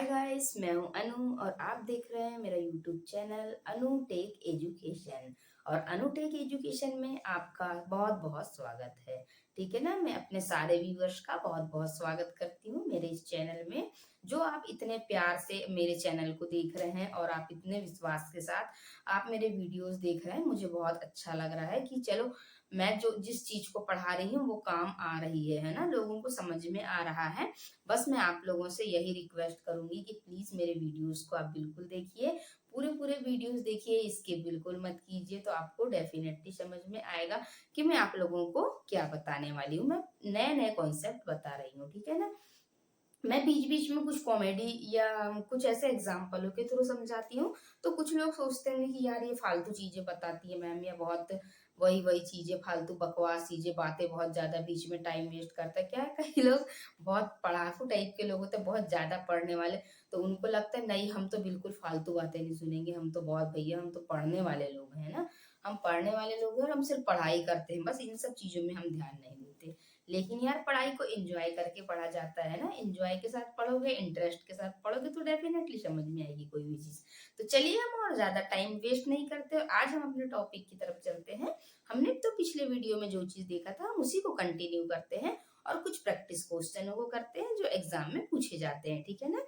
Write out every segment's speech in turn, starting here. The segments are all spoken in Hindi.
हाय गाइस, मैं हूं अनु और आप देख रहे हैं मेरा यूट्यूब चैनल अनु टेक एजुकेशन। और अनु टेक एजुकेशन में आपका बहुत बहुत स्वागत है। ठीक है ना। मैं अपने सारे व्यूअर्स का बहुत बहुत स्वागत करती हूँ मेरे इस चैनल में। जो आप इतने प्यार से मेरे चैनल को देख रहे हैं और आप इतने विश्वास के साथ आप मेरे वीडियोस देख रहे हैं, मुझे बहुत अच्छा लग रहा है कि चलो मैं जो जिस चीज को पढ़ा रही हूँ वो काम आ रही है ना, लोगों को समझ में आ रहा है। बस मैं आप लोगों से यही रिक्वेस्ट करूंगी कि प्लीज मेरे वीडियोस को आप बिल्कुल देखिए, पूरे पूरे वीडियोस देखिए, स्किप बिल्कुल मत कीजिए। तो आपको डेफिनेटली समझ में आएगा कि मैं आप लोगों को क्या बताने वाली हूँ। मैं नए नए कॉन्सेप्ट बता रही हूँ, ठीक है ना। मैं बीच बीच में कुछ कॉमेडी या कुछ ऐसे एग्जाम्पलों के थ्रू समझाती हूँ। तो कुछ लोग सोचते हैं कि यार ये फालतू चीजें बताती है मैम, या बहुत वही वही चीजें, फालतू बकवास चीजें, बातें बहुत ज्यादा बीच में टाइम वेस्ट करता है। क्या है, कई लोग बहुत पढ़ाकू टाइप के लोग होते हैं, बहुत ज्यादा पढ़ने वाले। तो उनको लगता है नहीं, हम तो बिल्कुल फालतू बातें नहीं सुनेंगे, हम तो बहुत भैया, हम तो पढ़ने वाले लोग हैं ना। हम पढ़ने वाले लोग हैं और हम सिर्फ पढ़ाई करते हैं, बस इन सब चीजों में हम ध्यान नहीं देते। लेकिन यार पढ़ाई को एंजॉय करके पढ़ा जाता है ना। एंजॉय के साथ पढ़ोगे, इंटरेस्ट के साथ पढ़ोगे तो डेफिनेटली समझ में आएगी कोई भी चीज। तो चलिए हम और ज्यादा टाइम वेस्ट नहीं करते, आज हम अपने टॉपिक की तरफ चलते हैं। हमने तो पिछले वीडियो में जो चीज देखा था हम उसी को कंटिन्यू करते हैं और कुछ प्रैक्टिस क्वेश्चनों को करते हैं जो एग्जाम में पूछे जाते हैं, ठीक है ना।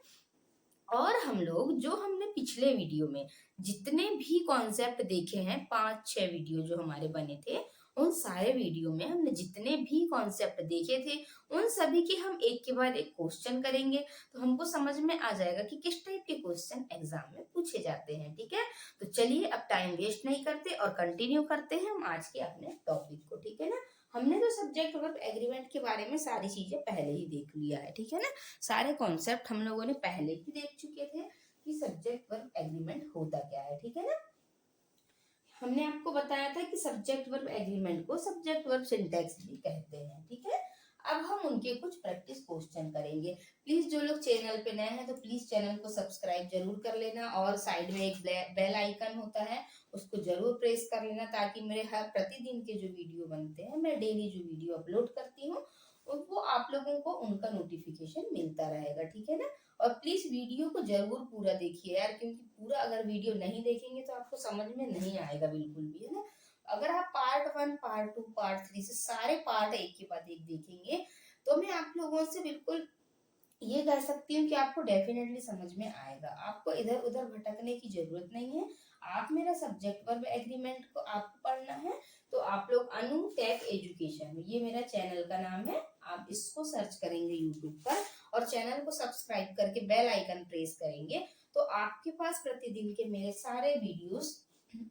और हम लोग जो हमने पिछले वीडियो में जितने भी कॉन्सेप्ट देखे हैं, 5-6 वीडियो जो हमारे बने थे, उन सारे वीडियो में हमने जितने भी कॉन्सेप्ट देखे थे उन सभी के हम एक के बाद एक क्वेश्चन करेंगे। तो हमको समझ में आ जाएगा कि किस टाइप के क्वेश्चन एग्जाम में पूछे जाते हैं, ठीक है। तो चलिए अब टाइम वेस्ट नहीं करते और कंटिन्यू करते हैं हम आज के अपने टॉपिक को, ठीक है ना। हमने तो सब्जेक्ट वर्ब एग्रीमेंट के बारे में सारी चीजें पहले ही देख लिया है, ठीक है ना। सारे कॉन्सेप्ट हम लोगों ने पहले ही देख चुके थे कि सब्जेक्ट वर्ब एग्रीमेंट होता क्या है, ठीक है ना। हमने आपको बताया था कि सब्जेक्ट वर्ब एग्रीमेंट को सब्जेक्ट वर्ब सिंटैक्स भी कहते हैं, ठीक है। अब हम उनके कुछ प्रैक्टिस क्वेश्चन करेंगे। प्लीज जो लोग चैनल पे नए हैं तो प्लीज चैनल को सब्सक्राइब जरूर कर लेना और साइड में एक बेल आइकन होता है, उसको जरूर प्रेस कर लेना, ताकि मेरे हर प्रतिदिन के जो वीडियो बनते हैं, मैं डेली जो वीडियो अपलोड करती हूँ वो आप लोगों को उनका नोटिफिकेशन मिलता रहेगा, ठीक है ना। और प्लीज वीडियो को जरूर पूरा देखिए यार, क्योंकि पूरा अगर वीडियो नहीं देखेंगे तो आपको समझ में नहीं आएगा बिल्कुल भी, है ना। अगर आप पार्ट 1, पार्ट 2, पार्ट 3 से सारे पार्ट एक के बाद एक देखेंगे तो मैं आप लोगों से बिल्कुल ये कह सकती हूँ कि आपको डेफिनेटली समझ में आएगा। आपको इधर उधर भटकने की जरूरत नहीं है। आप मेरा सब्जेक्ट वर्ब एग्रीमेंट को आपको पढ़ना है तो आप लोग अनु टेक एजुकेशन, ये मेरा चैनल का नाम है, आप इसको सर्च करेंगे यूट्यूब पर और चैनल को सब्सक्राइब करके बेल आइकन प्रेस करेंगे तो आपके पास प्रतिदिन के मेरे सारे वीडियोस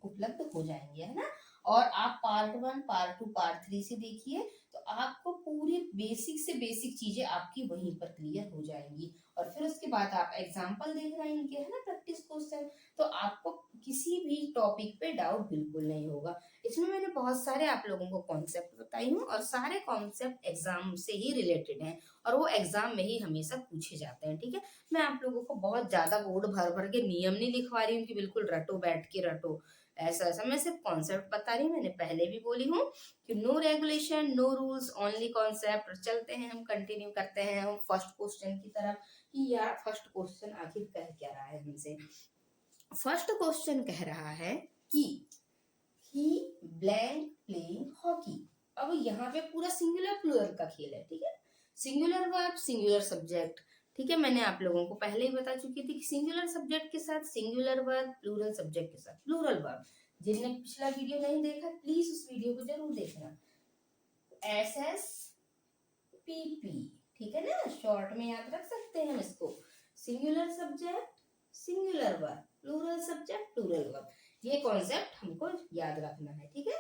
उपलब्ध हो जाएंगे, है ना। और आप पार्ट 1, पार्ट 2, पार्ट 3 से देखिए तो आपको पूरी बेसिक से बेसिक चीजें आपकी वहीं पर क्लियर हो जाएंगी। और फिर उसके बाद आप एग्जाम्पल देख रहे हैं इनके, है ना, प्रैक्टिस क्वेश्चन, तो आपको किसी भी टॉपिक पे डाउट बिल्कुल नहीं होगा। इसमें मैंने बहुत सारे आप लोगों को कॉन्सेप्ट बताई हूँ और सारे कॉन्सेप्ट एग्जाम से ही रिलेटेड हैं और वो एग्जाम में ही हमेशा पूछे जाते हैं, ठीक है। मैं आप लोगों को बहुत ज्यादा बोर्ड भर भर के नियम नहीं लिखवा रही हूँ कि बिल्कुल रटो, बैठ के रटो, ऐसा ऐसा। मैं सिर्फ कॉन्सेप्ट बता रही हूँ, मैंने पहले भी बोली हूँ कि no regulation no rules only concept. चलते हैं हम, कंटिन्यू करते हैं हम फर्स्ट क्वेश्चन की तरफ कि यार फर्स्ट क्वेश्चन आखिर कह क्या रहा है हमसे। फर्स्ट क्वेश्चन कह रहा है कि ही ब्लैंक प्लेइंग हॉकी। अब यहाँ पे पूरा सिंगुलर प्लूरल का खेल है, ठीक है। सिंगुलर वर्ब, सिंगुलर सब्जेक्ट, ठीक है। मैंने आप लोगों को पहले ही बता चुकी थी कि सिंगुलर सब्जेक्ट के साथ सिंगुलर वर्ब, प्लूरल सब्जेक्ट के साथ प्लूरल वर्ब। जिनने पिछला वीडियो नहीं देखा प्लीज उस वीडियो को जरूर देखना। SSPP, ठीक है ना, शॉर्ट में याद रख सकते हैं हम इसको। Singular subject singular verb, plural subject plural verb, ये कॉन्सेप्ट हमको याद रखना है, ठीक है।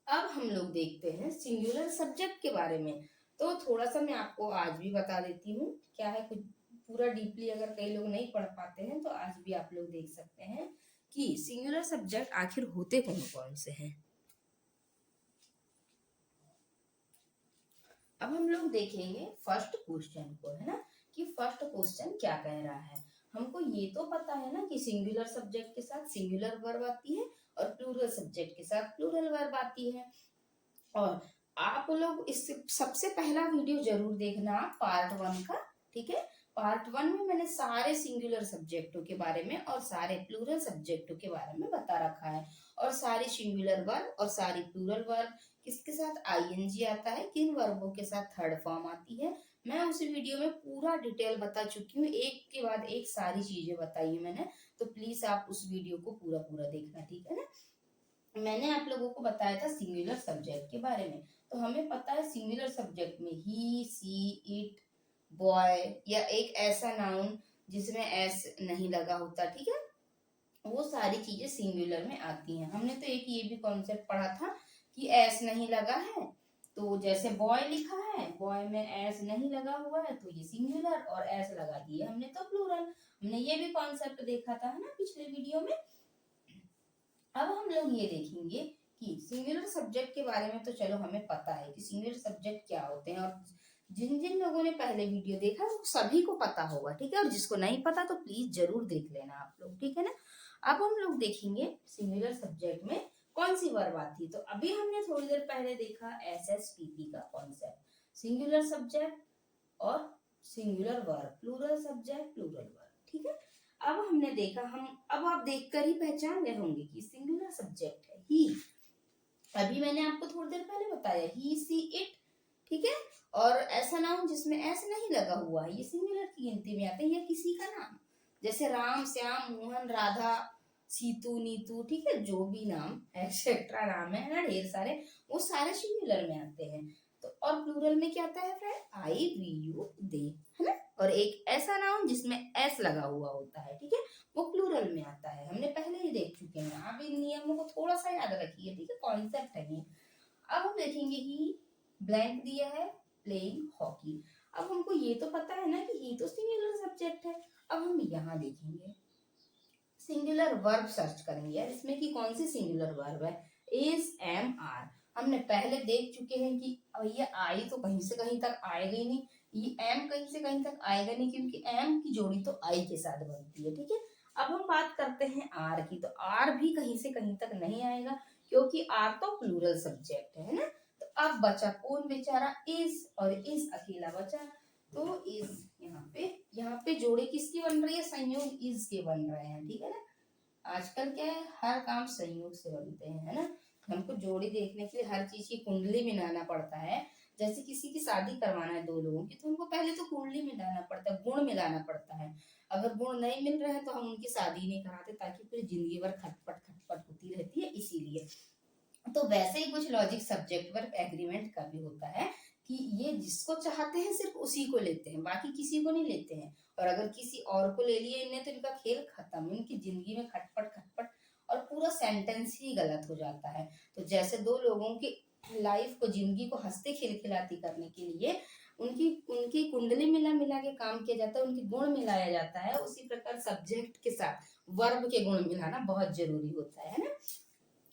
अब हम लोग देखते हैं सिंगुलर सब्जेक्ट के बारे में। तो थोड़ा सा मैं आपको आज भी बता देती हूँ क्या है, कुछ पूरा डीपली अगर कई लोग नहीं पढ़ पाते हैं तो आज भी आप लोग देख सकते हैं कि सिंगुलर सब्जेक्ट आखिर होते कौन कौन से हैं। अब हम लोग देखेंगे फर्स्ट क्वेश्चन को, है ना, कि फर्स्ट क्वेश्चन क्या कह रहा है। हमको ये तो पता है ना कि सिंगुलर सब्जेक्ट के साथ सिंगुलर वर्ब आती है और प्लूरल सब्जेक्ट के साथ प्लूरल वर्ब आती है। और आप लोग इस सबसे पहला वीडियो जरूर देखना पार्ट 1 का, ठीक है। पार्ट 1 में मैंने सारे सिंगुलर सब्जेक्टों के बारे में और सारे प्लूरल सब्जेक्टों के बारे में बता रखा है, और सारी सिंगुलर वर्ब और सारी प्लूरल वर्ब किसके साथ आईएनजी आता है, किन वर्बों के साथ थर्ड फॉर्म आती है, मैं उस वीडियो में पूरा डिटेल बता चुकी हूँ, एक के बाद एक सारी चीजें बताई है मैंने। तो प्लीज आप उस वीडियो को पूरा पूरा देखना, ठीक है ना। मैंने आप लोगों को बताया था सिंगुलर सब्जेक्ट के बारे में। तो हमें पता है सिंगुलर सब्जेक्ट में ही, सी, इट, बॉय, या एक ऐसा नाउन जिसमें एस नहीं लगा होता, ठीक है, वो सारी चीजें सिंगुलर में आती हैं। हमने तो एक ये भी कॉन्सेप्ट पढ़ा था कि एस नहीं लगा है, तो जैसे बॉय लिखा है, बॉय में एस नहीं लगा हुआ है तो ये सिंगुलर, और एस लगा दिए हमने तो प्लूरल। हमने ये भी कॉन्सेप्ट देखा था, है ना, पिछले वीडियो में। अब हम लोग ये देखेंगे कि सिंगुलर सब्जेक्ट के बारे में तो चलो हमें पता है कि सिंगुलर सब्जेक्ट क्या होते हैं, और जिन जिन लोगों ने पहले वीडियो देखा वो सभी को पता होगा, ठीक है, और जिसको नहीं पता तो प्लीज जरूर देख लेना आप लोग, ठीक है ना। अब हम लोग देखेंगे सिंगुलर सब्जेक्ट में कौन सी वर्ब आती है। तो अभी हमने थोड़ी देर पहले देखा एसएसटीपी का कॉन्सेप्ट, सिंगुलर सब्जेक्ट और singular verb, plural subject plural verb, ठीक है। अब हमने देखा, हम अब आप देखकर ही पहचान गए होंगे कि सिंगुलर सब्जेक्ट है ही। अभी मैंने आपको थोड़ी देर पहले बताया ही, सी, इट, ठीक है। और ऐसा नाउन जिसमें एस नहीं लगा हुआ है ये सिंगुलर की गिनती में आता है, या किसी का नाम, जैसे राम, श्याम, मोहन, राधा, सीतू, नीतू, ठीक है, जो भी नाम एक्सेट्रा नाम है ना, ढेर सारे, वो सारे सिंगुलर में आते हैं। तो और प्लूरल में क्या आता है फ्रेंड, आई, वी, यू, दे, है ना। और एक ऐसा नाउन जिसमें एस लगा हुआ होता है, ठीक है, वो प्लूरल में आता है। हमने पहले ही देख चुके हैं, आप इन नियमों को थोड़ा सा याद रखिए, ठीक है, कॉन्सेप्ट है ये। अब हम देखेंगे ही, ब्लैंक दिया है, प्लेइंग हॉकी। अब हमको ये तो पता है ना कि ही तो सिंगुलर सब्जेक्ट है। अब हम यहाँ देखेंगे सिंगुलर वर्ब सर्च करेंगे यार, इसमें कि कौन सी सिंगुलर वर्ब है, इज, एम, आर। हमने पहले देख चुके हैं कि ये आई तो कहीं से कहीं तक आएगा ही नहीं, ये एम कहीं से कहीं तक आएगा नहीं, क्योंकि एम की जोड़ी तो आई के साथ बनती है, ठीक है। अब हम बात करते हैं आर की, तो आर भी कहीं से कहीं तक नहीं आएगा, क्योंकि आर तो प्लूरल सब्जेक्ट है ना। तो अब बचा कौन बेचारा, इज, और इज अकेला बचा। तो इज यहाँ पे जोड़े किसकी बन रही है, संयोग इज के बन रहे हैं, ठीक है ना। आजकल क्या है, हर काम संयोग से बनते हैं, है ना। हमको जोड़ी देखने के लिए हर चीज की कुंडली मिलाना पड़ता है। जैसे किसी की शादी करवाना है दो लोगों की, तो हमको पहले तो कुंडली मिलाना पड़ता है, गुण मिलाना पड़ता है। अगर गुण नहीं मिल रहे हैं तो हम उनकी शादी नहीं कराते, ताकि पूरी जिंदगी भर खटपट खटपट होती रहती है, इसीलिए। तो वैसे ही कुछ लॉजिक सब्जेक्ट वर्ब एग्रीमेंट का भी होता है कि ये जिसको चाहते हैं सिर्फ उसी को लेते हैं, बाकी किसी को नहीं लेते हैं। और अगर किसी और को ले लिए इन्हें तो इनका खेल खत्म, इनकी जिंदगी में खटपट खटपट, और पूरा सेंटेंस ही गलत हो जाता है। तो जैसे दो लोगों की लाइफ को, जिंदगी को हंसते खिलखिलाती करने के लिए उनकी उनकी कुंडली मिला मिला के काम किया जाता है, उनके गुण मिलाया जाता है, उसी प्रकार सब्जेक्ट के साथ वर्ब के गुण मिलाना बहुत जरूरी होता है ना।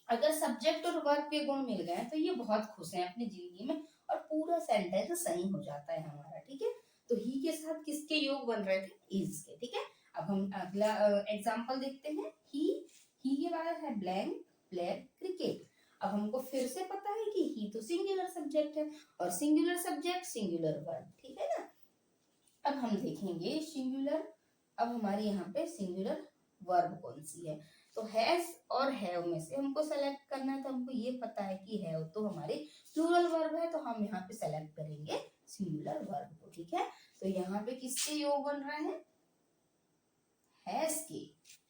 अगर सब्जेक्ट और वर्ब के गुण मिल गए तो ये बहुत खुश हैं अपनी जिंदगी में, और पूरा सेंटेंस सही हो जाता है हमारा, ठीक है। तो ही के साथ किसके योग बन रहे थे, इज के, ठीक है। अब हम अगला एग्जांपल देखते हैं, ही के बाद है ब्लैंक, प्लेड, क्रिकेट। अब हमको फिर से पता है कि ही तो सिंगुलर सब्जेक्ट है, और सिंगुलर सब्जेक्ट सिंगुलर वर्ब, ठीक है ना। अब हम देखेंगे सिंगुलर, अब हमारे यहाँ पे सिंगुलर वर्ब कौन सी है। तो हैज और हैव में से हमको सेलेक्ट करना है। तो हमको ये पता है कि हैव तो हमारे प्लूरल वर्ब है, तो हम यहाँ पे सेलेक्ट करेंगे सिंगुलर वर्ब को, ठीक है। तो यहाँ पे किसके योग बन रहे हैं, हैज के,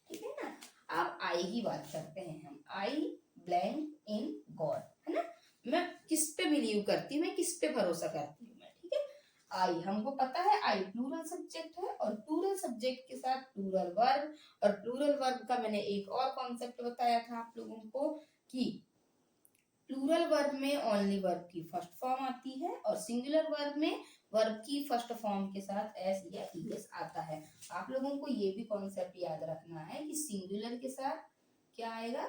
ठीक है ना। अब आई की बात करते हैं हम, आई ब्लैंक इन गॉड, है ना। मैं किस पे बिलीव करती हूँ, मैं किस पे भरोसा करती हूँ मैं, ठीक है। आई हमको पता है, आई प्लूरल सब्जेक्ट है, और प्लूरल सब्जेक्ट के साथ प्लूरल वर्ब, और प्लूरल वर्ब का मैंने एक और कॉन्सेप्ट बताया था आप लोगों को कि प्लूरल वर्ब में ओनली वर्ब की फर्स्ट फॉर्म आती है, और सिंगुलर वर्ब में वर्ब की फर्स्ट फॉर्म के साथ एस या ईएस आता है। आप लोगों को ये भी कॉन्सेप्ट याद रखना है कि सिंगुलर के साथ क्या आएगा,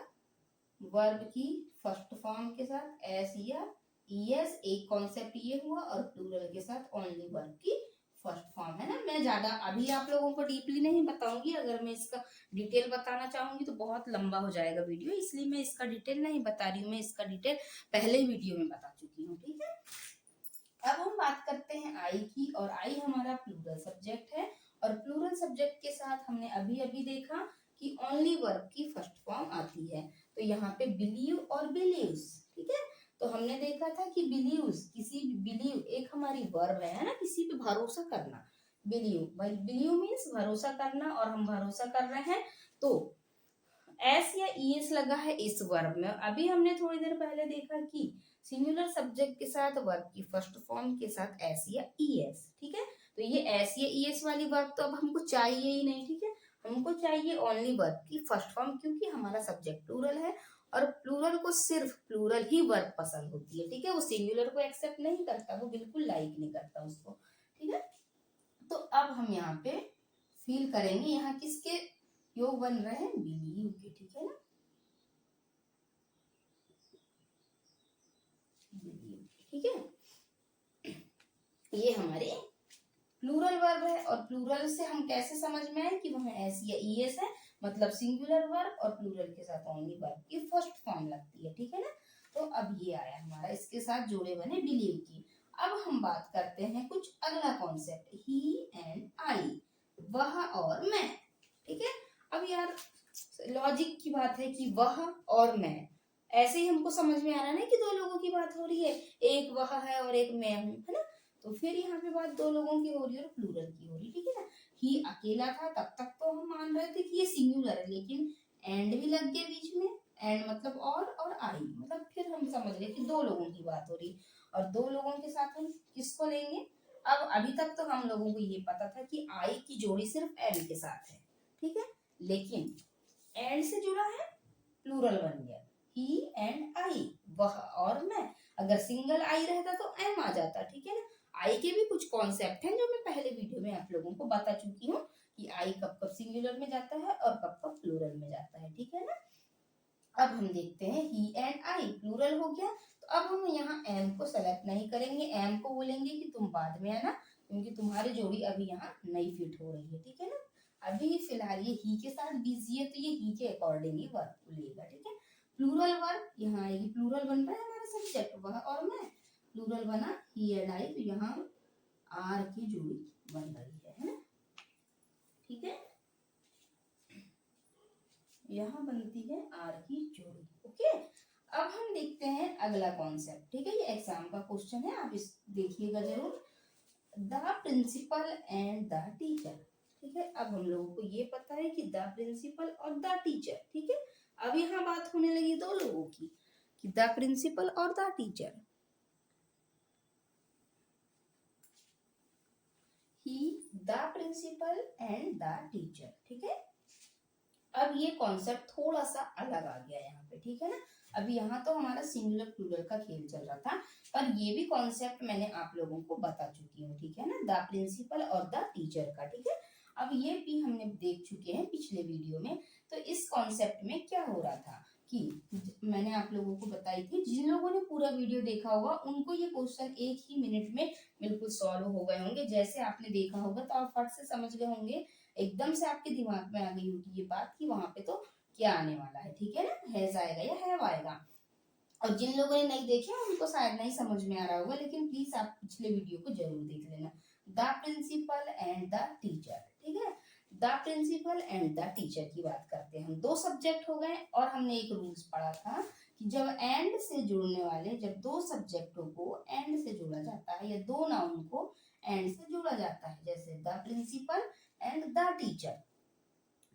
वर्ब की फर्स्ट फॉर्म के साथ एस या ईएस, एक कॉन्सेप्ट ये हुआ, और प्लूरल के साथ ओनली वर्ब की फर्स्ट फॉर्म, है ना। मैं ज्यादा अभी आप लोगों को डीपली नहीं बताऊंगी, अगर मैं इसका डिटेल बताना चाहूंगी तो बहुत लंबा हो जाएगा वीडियो, इसलिए मैं इसका डिटेल नहीं बता रही हूँ, मैं इसका डिटेल पहले वीडियो में बता चुकी हूँ, ठीक है। अब हम बात करते हैं आई की, और आई हमारा प्लूरल सब्जेक्ट है, और प्लूरल सब्जेक्ट के साथ हमने अभी अभी देखा कि ओनली वर्ब की फर्स्ट फॉर्म आती है। तो यहाँ पे बिलीव और बिलीव्स, ठीक है। तो हमने देखा था कि बिलीव्स, किसी बिलीव एक हमारी वर्ब है ना, किसी पे भरोसा करना। बिलीव, भाई बिलीव मीन्स भरोसा करना, और हम भरोसा कर रहे हैं तो एस या ईएस लगा है इस वर्ब में। अभी हमने थोड़ी देर पहले देखा कि सिंगुलर सब्जेक्ट के साथ वर्ब की फर्स्ट फॉर्म के साथ एस या ईएस, ठीक है। तो ये एस या ईएस वाली वर्ब तो अब हमको चाहिए ही नहीं, ठीक है। हमको चाहिए ओनली वर्ब की फर्स्ट फॉर्म, क्योंकि हमारा सब्जेक्ट प्लूरल है, और प्लूरल को सिर्फ प्लूरल ही वर्ब पसंद होती है, ठीक है। वो सिंगुलर को एक्सेप्ट नहीं करता, वो बिल्कुल लाइक नहीं करता उसको, ठीक है। तो अब हम यहाँ पे फील करेंगे, यहाँ किसके योग बन रहे हैं, बिलीव के, ठीक है ना। ठीक है, ये हमारे प्लूरल वर्ब है, और प्लूरल से हम कैसे समझ में आए कि वह एस या ईएस है, मतलब सिंगुलर वर्ब और प्लूरल के साथ ओनली वर्ब की फर्स्ट फॉर्म लगती है, ठीक है ना। तो अब ये आया हमारा, इसके साथ जोड़े बने बिलीव की। अब हम बात करते हैं कुछ अगला कॉन्सेप्ट, ही एंड आई, वह और मैं, ठीक है। अब यार लॉजिक की बात है कि वह और मैं, ऐसे ही हमको समझ में आ रहा है ना कि दो लोगों की बात हो रही है, एक वह है और एक मैं हूं, है ना। तो फिर यहाँ पे बात दो लोगों की हो रही है और प्लूरल की हो रही है, ठीक है ना। ही अकेला था तब तक तो हम मान रहे थे कि ये सिंगुलर है, लेकिन एंड भी लग गया बीच में, एंड मतलब और आई मतलब, फिर हम समझ गए कि दो लोगों की बात हो रही, और दो लोगों के साथ हम किसको लेंगे। अब अभी तक तो हम लोगों को ये पता था कि आई की जोड़ी सिर्फ एंड के साथ है, ठीक है, लेकिन एंड से जुड़ा है, प्लूरल बन गया, ही एंड आई, वह और मैं। अगर सिंगल आई रहता तो एम आ जाता, ठीक है ना। आई के भी कुछ कॉन्सेप्ट हैं जो मैं पहले वीडियो में आप लोगों को बता चुकी हूँ कि आई कब कब सिंगुलर में जाता है और कब कब प्लूरल में जाता है, ठीक है ना। अब हम देखते हैं ही एंड आई प्लूरल हो गया, तो अब हम यहाँ एम को सेलेक्ट नहीं करेंगे, एम को बोलेंगे कि तुम बाद में आना, क्योंकि तुम्हारी जोड़ी अभी यहाँ नहीं फिट हो रही है, ठीक है ना। अभी फिलहाल ये ही के साथ बिजी है, तो ये ही के अकॉर्डिंग ही वर्ब को लेगा, ठीक है। प्लूरल वर्ब यहाँ आएगी, प्लूरल बन रहा है हमारा सब्जेक्ट वह और मैं, प्लूरल बना ही एंड आई, तो यहाँ आर की जोड़ी बन रही है ना, ठीक है। यहाँ बनती है आर की जोड़ी, ओके। अब हम देखते हैं अगला कॉन्सेप्ट, ठीक है। ये एग्जाम का क्वेश्चन है, आप इस देखिएगा जरूर। The principal and the teacher, ठीक है। अब हम लोगों को ये पता है कि द प्रिंसिपल और द टीचर, ठीक है। अब यहाँ बात होने लगी दो लोगों की, कि द प्रिंसिपल और द टीचर, ही the principal and the teacher, ठीक है। अब ये कॉन्सेप्ट थोड़ा सा अलग आ गया यहाँ पे, ठीक है ना। अभी यहाँ तो हमारा सिंगुलर प्लूरल का खेल चल रहा था, पर ये भी कॉन्सेप्ट मैंने आप लोगों को बता चुकी हूँ, ठीक है ना, द प्रिंसिपल और द टीचर का, ठीक है। अब ये भी हमने देख चुके हैं पिछले वीडियो में। तो इस कॉन्सेप्ट में क्या हो रहा था कि मैंने आप लोगों को बताई थी, जिन लोगों ने पूरा वीडियो देखा होगा उनको ये क्वेश्चन एक ही मिनट में बिल्कुल सॉल्व हो गए होंगे, जैसे आपने देखा होगा तो आप फट से समझ गए होंगे, एकदम से आपके दिमाग में आ गई होगी ये बात कि वहां पे तो क्या आने वाला है, ठीक है ना, हैज आएगा या हैव आएगा। और जिन लोगों ने नहीं देखे उनको शायद नहीं समझ में आ रहा होगा, लेकिन प्लीज आप पिछले वीडियो को जरूर देख लेना। The principal and the teacher, ठीक है। The principal and the teacher की बात करते हैं हम, दो सब्जेक्ट हो गए, और हमने एक रूल्स पढ़ा था कि जब एंड से जुड़ने वाले, जब दो सब्जेक्टों को एंड से जोड़ा जाता है या दो नाउन को एंड से जोड़ा जाता है, जैसे the principal and the teacher,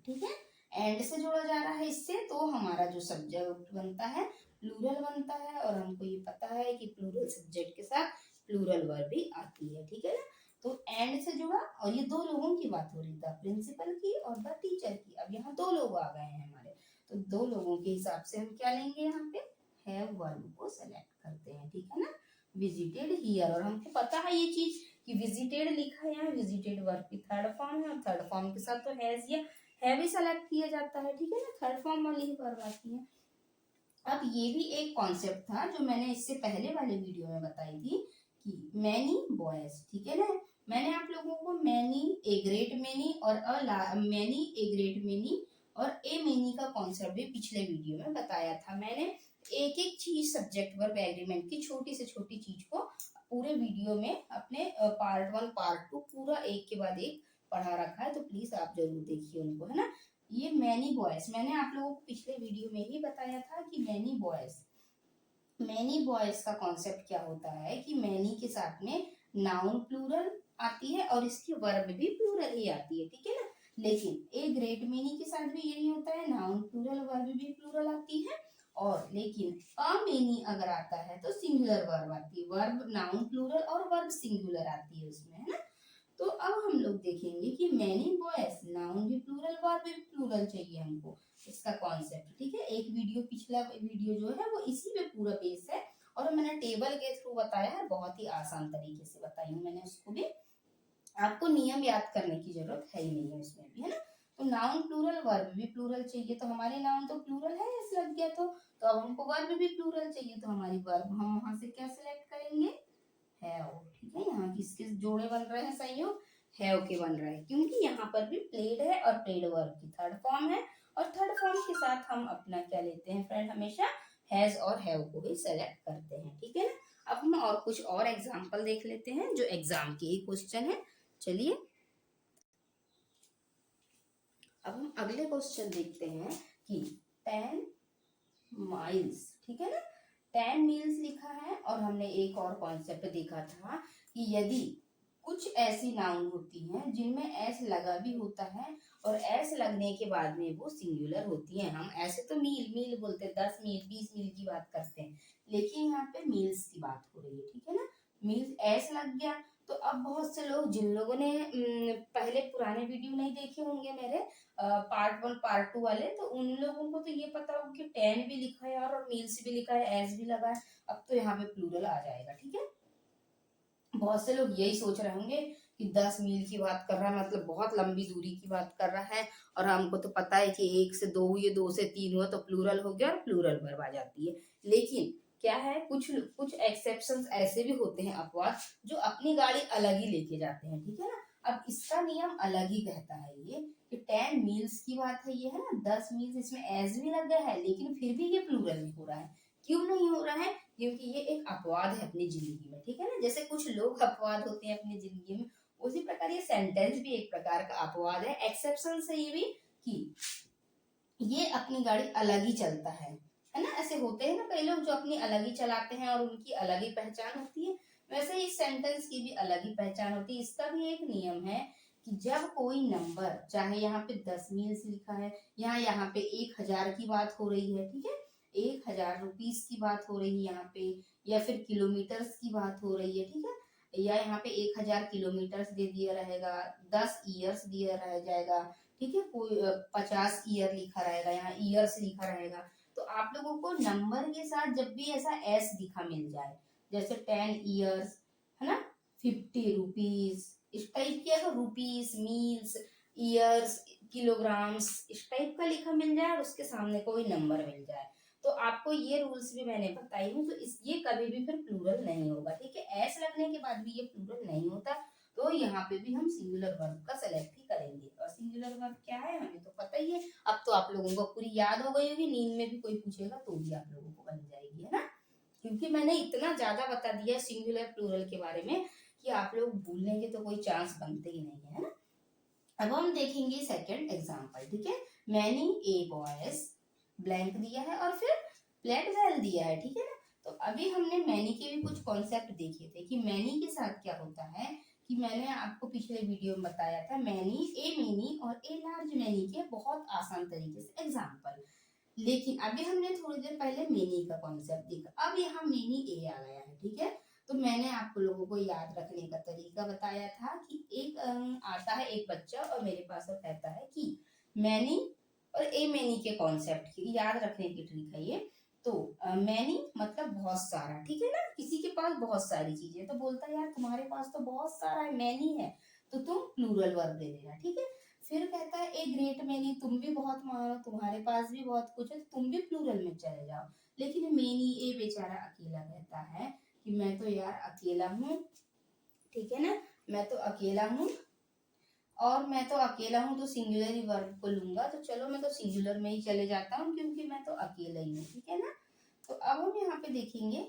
ठीक है, एंड से जोड़ा जा रहा है इससे, तो हमारा जो सब्जेक्ट बनता है प्लूरल बनता है, और हमको ये पता है कि प्लूरल सब्जेक्ट के साथ प्लूरल वर्ब भी आती है, ठीक है ना। तो एंड से जुड़ा, और ये दो लोगों की बात हो रही है, द प्रिंसिपल की और द टीचर की। अब यहाँ दो लोग आ गए हैं हमारे, तो दो लोगों के हिसाब से हम क्या लेंगे, यहाँ पे हैव वर्ब को सेलेक्ट करते हैं, ठीक है ना। विजिटेड हियर, और हमको पता है ये चीज कि विजिटेड लिखा है यहाँ, विजिटेड वर्ब की थर्ड फॉर्म है, और थर्ड फॉर्म के साथ तो हैज या हैव ही सेलेक्ट किया जाता है, ठीक है ना, थर्ड फॉर्म वाली ही वर्ब आती है। अब ये भी एक कॉन्सेप्ट था जो मैंने इससे पहले वाले वीडियो में बताई थी कि मैनी बॉयज, ठीक है ना। मैंने आप लोगों को मैनी, ए ग्रेट मैनी और मैनी, ए ग्रेट मैनी और ए मैनी का कॉन्सेप्ट भी पिछले वीडियो में बताया था। मैंने एक एक चीज सब्जेक्ट वर्ब एग्रीमेंट की छोटी से छोटी चीज को पूरे वीडियो में अपने पार्ट 1 पार्ट 2 पूरा एक के बाद एक पढ़ा रखा है, तो प्लीज आप जरूर देखिए उनको, है ना। ये मैनी बॉयज, मैंने आप लोगों को पिछले वीडियो में ही बताया था कि मैनी बॉयज का कॉन्सेप्ट क्या होता है कि मैनी के साथ में नाउन प्लूरल आती है और इसकी वर्ब भी प्लूरल ही आती है, ठीक है ना। लेकिन ए ग्रेट मैनी के साथ भी यही होता है, नाउन प्लूरल वर्ब भी प्लूरल आती है। और लेकिन अ मेनी अगर आता है तो सिंगुलर वर्ब आती है, वर्ब नाउन प्लूरल और वर्ब सिंगुलर आती है उसमें, है ना। तो अब हम लोग देखेंगे कि मैनी बॉयज नाउन भी प्लूरल वर्ब भी प्लूरल चाहिए हमको, इसका कॉन्सेप्ट, ठीक है। एक वीडियो पिछला वीडियो जो है वो इसी पे पूरा बेस है और मैंने टेबल के थ्रू बताया है, बहुत ही आसान तरीके से बताई हूँ मैंने उसको भी, आपको नियम याद करने की जरूरत है ही नहीं है उसमें भी, है ना। तो नाउन प्लूरल वर्ब भी प्लूरल चाहिए, तो हमारे नाउन तो प्लूरल है इस लग गया, तो अब हमको वर्ब भी प्लूरल चाहिए, तो हमारी वर्ब हम वहां से क्या सिलेक्ट करेंगे, हैव, ठीक है। यहाँ किसके जोड़े बन रहे हैं, संयोग हैव के बन रहे हैं, क्योंकि यहाँ पर भी प्लेड है और प्लेड वर्ब की थर्ड फॉर्म है, और थर्ड फॉर्म के साथ हम अपना क्या लेते हैं फ्रेंड, हमेशा हैज और हैव को ही सेलेक्ट करते हैं, ठीक है ना। अब हम और कुछ और एग्जाम्पल देख लेते हैं जो एग्जाम के ही क्वेश्चन है। चलिए अब हम अगले क्वेश्चन देखते हैं कि 10 माइल्स, ठीक है ना, 10 मील्स लिखा है, और हमने एक और कॉन्सेप्ट देखा था कि यदि कुछ ऐसी नाउन होती हैं जिनमें एस लगा भी होता है और एस लगने के बाद में वो सिंगुलर होती हैं, हम ऐसे तो मील मील बोलते हैं, 10 मील 20 मील की बात करते हैं, लेकिन यहाँ पे मील्स की बात हो रही है, ठीक है ना। मील्स एस लग गया, तो अब बहुत से लोग जिन लोगों ने पहले पुराने वीडियो नहीं देखे होंगे मेरे पार्ट 1 पार्ट 2 वाले, तो उन लोगों को तो ये पता होगा कि 10 भी लिखा है और मील्स भी लिखा है, एस भी लगा है, अब तो यहाँ पे प्लूरल आ जाएगा, ठीक है। बहुत से लोग यही सोच रहे होंगे कि 10 मील की बात कर रहा है, मतलब बहुत लंबी दूरी की बात कर रहा है, और हमको तो पता है कि 1 से 2 हुई, 2 से 3 हुआ तो प्लूरल हो गया और प्लूरल वर्ब आ जाती है। लेकिन क्या है, कुछ कुछ एक्सेप्शंस ऐसे भी होते हैं अपवाद, जो अपनी गाड़ी अलग ही लेके जाते हैं, ठीक है ना। अब इसका नियम अलग ही कहता है ये कि 10 मील्स की बात है ये, है ना, 10 मील्स, इसमें एज भी लग गया है लेकिन फिर भी ये प्लूरल नहीं हो रहा है। क्यों नहीं हो रहा है, क्योंकि ये एक अपवाद है अपनी जिंदगी में, ठीक है ना। जैसे कुछ लोग अपवाद होते हैं अपनी जिंदगी में, उसी प्रकार ये सेंटेंस भी एक प्रकार का अपवाद है, एक्सेप्शन से ये भी कि ये अपनी गाड़ी अलग ही चलता है ना। ऐसे होते हैं ना कई लोग जो अपनी अलग ही चलाते हैं और उनकी अलग ही पहचान होती है, वैसे ही सेंटेंस की भी अलग ही पहचान होती है। इसका भी एक नियम है कि जब कोई नंबर, चाहे यहाँ पे 10 मील्स लिखा है, यहाँ पे 1000 की बात हो रही है, ठीक है, 1000 रुपीज की बात हो रही है यहाँ पे, या फिर किलोमीटर्स की बात हो रही है, ठीक है, या यहाँ पे 1000 किलोमीटर्स दे दिया रहेगा, 10 ईयर्स दिया रह जाएगा, ठीक है, कोई 50 ईयर लिखा रहेगा, यहाँ ईयर्स लिखा रहेगा, तो आप लोगों को नंबर के साथ जब भी ऐसा एस दिखा मिल जाए, जैसे 10 ईयर्स, है ना, 50 रुपीज, इस टाइप की अगर रुपीज, मील्स, ईयर्स, किलोग्राम्स, इस टाइप का लिखा मिल जाए और उसके सामने कोई नंबर मिल जाए, तो आपको ये रूल्स भी मैंने बताई हूँ, तो इस ये कभी भी फिर प्लूरल नहीं होगा, ठीक है। एस लगने के बाद भी ये प्लूरल नहीं होता, तो यहाँ पे भी हम सिंगुलर वर्ब का सेलेक्ट ही करेंगे, और सिंगुलर वर्ब क्या है हमें तो पता ही है, अब तो आप लोगों को पूरी याद हो गई होगी, नींद में भी कोई पूछेगा तो भी आप लोगों को बन जाएगी, है ना, क्योंकि मैंने इतना ज्यादा बता दिया है सिंगुलर प्लूरल के बारे में कि आप लोग भूलने के तो कोई चांस बनते ही नहीं है ना। अब हम देखेंगे सेकंड एग्जांपल, ठीक है। मैनी ए बॉयज ब्लैंक दिया है और फिर प्लेट वेल दिया है, ठीक है ना। तो अभी हमने मैनी के भी कुछ कॉन्सेप्ट देखे थे कि मैनी के साथ क्या होता है, कि मैंने आपको पिछले वीडियो में बताया था मैनी और ए लार्ज मैनी के बहुत आसान तरीके से एग्जाम्पल, लेकिन अभी हमने थोड़ी देर पहले मेनी का कॉन्सेप्ट देखा, अब यहाँ मेनी ए आ गया है, ठीक है। तो मैंने आप लोगों को याद रखने का तरीका बताया था कि एक आता है एक बच्चा और मेरे पास और कहता है कि मैनी और ए मैनी के कॉन्सेप्ट की याद रखने की ट्रिक है ये। तो मैनी मतलब बहुत सारा, ठीक है ना, किसी के पास बहुत सारी चीजें, तो बोलता है यार तुम्हारे पास तो बहुत सारा है, मैनी है, तो तुम प्लूरल वर्ब दे देना, ठीक है। फिर कहता है ए ग्रेट मैनी, तुम भी बहुत महान हो, तुम्हारे पास भी बहुत कुछ है, तुम भी प्लूरल में चले जाओ, लेकिन मैनी ए बेचारा अकेला कहता है कि मैं तो यार अकेला हूँ, ठीक है ना, मैं तो अकेला हूँ, और मैं तो अकेला हूँ तो सिंगुलर ही वर्ब को लूंगा, तो चलो मैं तो सिंगुलर में ही चले जाता हूँ क्योंकि मैं तो अकेला ही हूँ, ठीक है ना। तो अब हम यहाँ पे देखेंगे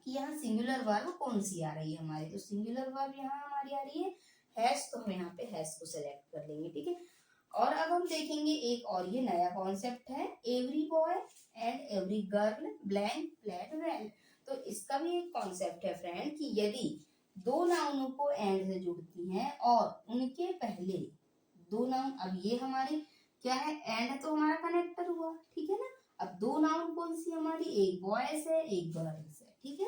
कि यहाँ सिंगुलर वर्ब कौन सी आ रही है हमारी। तो सिंगुलर वर्ब यहाँ हमारी आ रही है हैज, तो हम यहाँ पे हैज को सेलेक्ट कर लेंगे, ठीक है। और अब हम देखेंगे एक और ये नया कॉन्सेप्ट है, every boy and every girl blank played well. तो इसका भी एक कॉन्सेप्ट है फ्रेंड कि यदि दो नाउनों को एंड से जुड़ती हैं और उनके पहले दो नाउन, अब ये हमारी क्या है, एंड तो हमारा कनेक्टर हुआ, ठीक है ना। अब दो नाउन कौन सी हमारी, एक बॉयज है एक गर्ल्स है, ठीक है।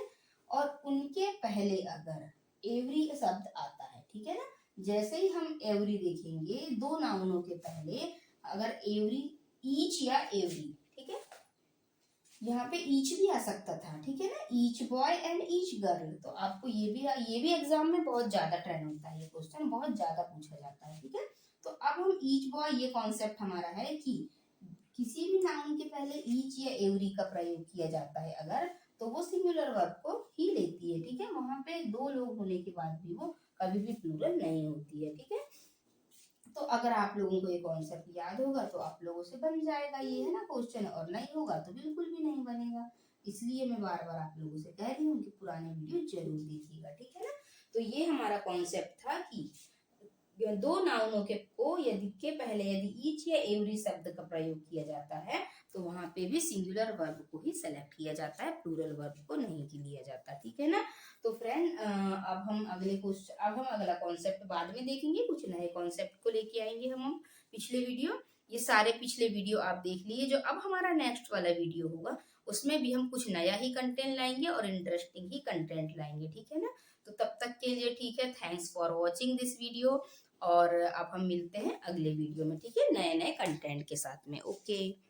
और उनके पहले अगर एवरी शब्द आता है, ठीक है ना, जैसे ही हम एवरी देखेंगे दो नाउनों के पहले अगर एवरी, ईच या एवरी, ठीक है, यहाँ पे ईच भी आ सकता था, ठीक है ना, each boy and each girl. तो आपको ये भी एग्जाम में बहुत ज्यादा ट्रेंड होता है, ये क्वेश्चन बहुत ज्यादा पूछा जाता है, ठीक है। तो अब हम ईच बॉय, ये कॉन्सेप्ट हमारा है कि किसी भी नाउन के पहले ईच या एवरी का प्रयोग किया जाता है अगर, तो वो सिंगुलर वर्ब को ही लेती है, ठीक है। वहां पे दो लोग होने के बाद भी वो कभी भी प्लूरल नहीं होती है, ठीक है। तो अगर आप लोगों को ये कॉन्सेप्ट याद होगा तो आप लोगों से बन जाएगा ये, है ना, क्वेश्चन, और नहीं होगा तो बिल्कुल भी नहीं बनेगा। इसलिए मैं बार बार आप लोगों से कह रही हूँ कि पुराने वीडियो जरूर देखिएगा, ठीक है ना। तो ये हमारा कॉन्सेप्ट था कि दो नाउनों के को यदि के पहले यदि ईच या एवरी शब्द का प्रयोग किया जाता है तो वहां पे भी सिंगुलर वर्ब को ही सेलेक्ट किया जाता है, प्लूरल वर्ब को नहीं लिया जाता, ठीक है ना। तो फ्रेंड अब हम अगला कॉन्सेप्ट बाद में देखेंगे, कुछ नए कॉन्सेप्ट को लेके आएंगे हम पिछले वीडियो, ये सारे पिछले वीडियो आप देख लिए। जो अब हमारा नेक्स्ट वाला वीडियो होगा उसमें भी हम कुछ नया ही कंटेंट लाएंगे और इंटरेस्टिंग ही कंटेंट लाएंगे, ठीक है ना। तो तब तक के लिए ठीक है, thanks for watching this video, और अब हम मिलते हैं अगले वीडियो में, ठीक है, नए नए कंटेंट के साथ में। ओके।